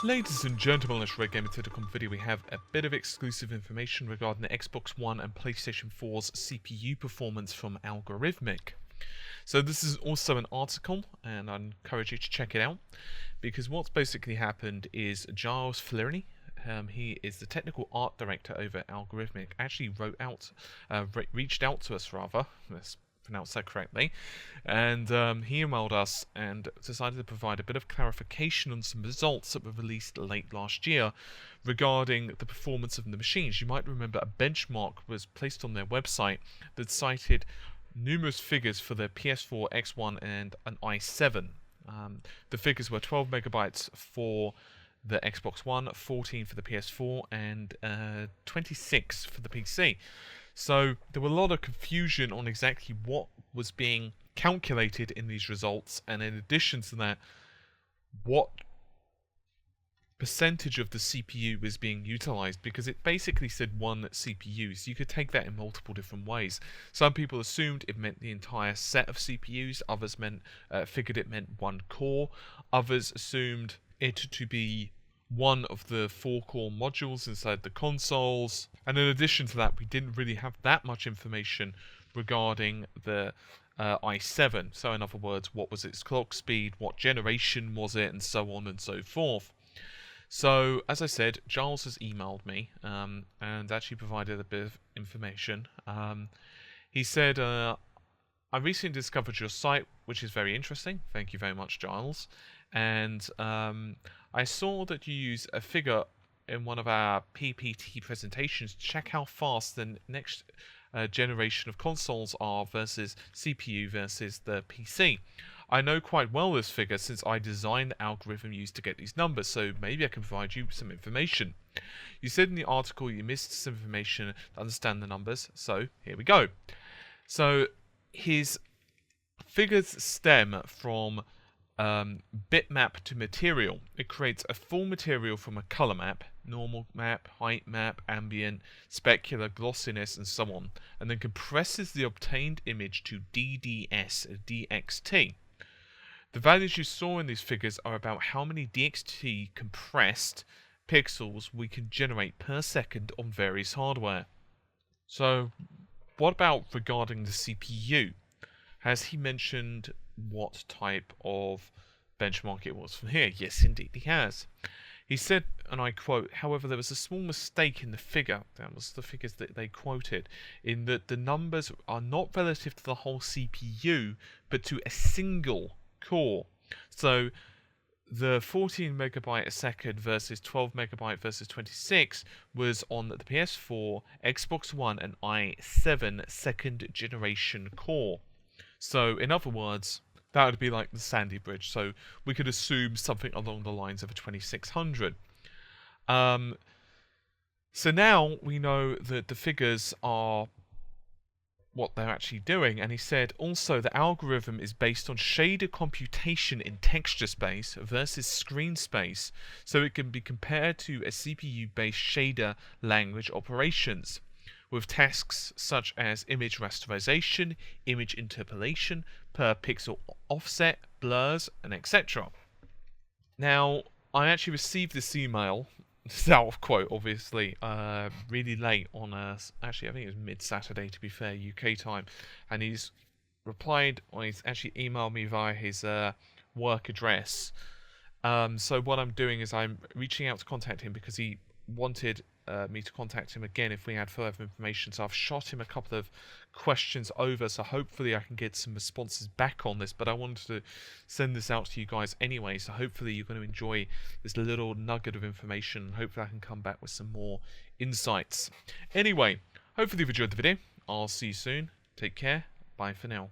Ladies and gentlemen, let's RedGamer.com video. We have a bit of exclusive information regarding the Xbox One and PlayStation 4's CPU performance from Allegorithmic. So this is also an article, and I encourage you to check it out, because what's basically happened is Giles Fleury, he is the technical art director over at Allegorithmic, actually reached out to us rather, let's pronounce that correctly, and he emailed us and decided to provide a bit of clarification on some results that were released late last year regarding the performance of the machines. You might remember a benchmark was placed on their website that cited numerous figures for the PS4, X1 and an i7. The figures were 12 megabytes for the Xbox One, 14 for the PS4 and 26 for the PC. So there were a lot of confusion on exactly what was being calculated in these results, and in addition to that, what percentage of the CPU was being utilized, because it basically said one CPU, so you could take that in multiple different ways. Some people assumed it meant the entire set of CPUs, others figured it meant one core, others assumed it to be one of the 4 core modules inside the consoles, and in addition to that, we didn't really have that much information regarding the i7. So in other words, what was its clock speed, what generation was it, and so on and so forth. So as I said, Giles has emailed me and actually provided a bit of information. He said, I recently discovered your site, which is very interesting. Thank you very much, Giles. And I saw that you use a figure in one of our PPT presentations to check how fast the next generation of consoles are versus CPU versus the PC. I know quite well this figure since I designed the algorithm used to get these numbers, so maybe I can provide you some information. You said in the article you missed some information to understand the numbers, so here we go. So his figures stem from bitmap to material. It creates a full material from a color map, normal map, height map, ambient, specular, glossiness, and so on, and then compresses the obtained image to DDS, DXT. The values you saw in these figures are about how many DXT compressed pixels we can generate per second on various hardware. So, what about regarding the CPU? Has he mentioned what type of benchmark it was from here? Yes, indeed he has. He said, and I quote, however, there was a small mistake in the figure, that was the figures that they quoted, in that the numbers are not relative to the whole CPU, but to a single core. So the 14 megabyte a second versus 12 megabyte versus 26 was on the PS4, Xbox One and i7 second generation core. So in other words, that would be like the Sandy Bridge, so we could assume something along the lines of a 2600. So now we know that the figures are what they're actually doing, and he said also the algorithm is based on shader computation in texture space versus screen space, so it can be compared to a CPU-based shader language operations, with tasks such as image rasterization, image interpolation, per pixel offset, blurs, and etc. Now, I actually received this email, this is out of quote obviously, really late on, actually I think it was mid-Saturday to be fair, UK time, and he's replied, or he's actually emailed me via his work address. So what I'm doing is I'm reaching out to contact him because he wanted me to contact him again if we had further information. So I've shot him a couple of questions over, so hopefully I can get some responses back on this, but I wanted to send this out to you guys anyway, so hopefully you're going to enjoy this little nugget of information. Hopefully I can come back with some more insights. Anyway, hopefully you've enjoyed the video. I'll see you soon. Take care. Bye for now.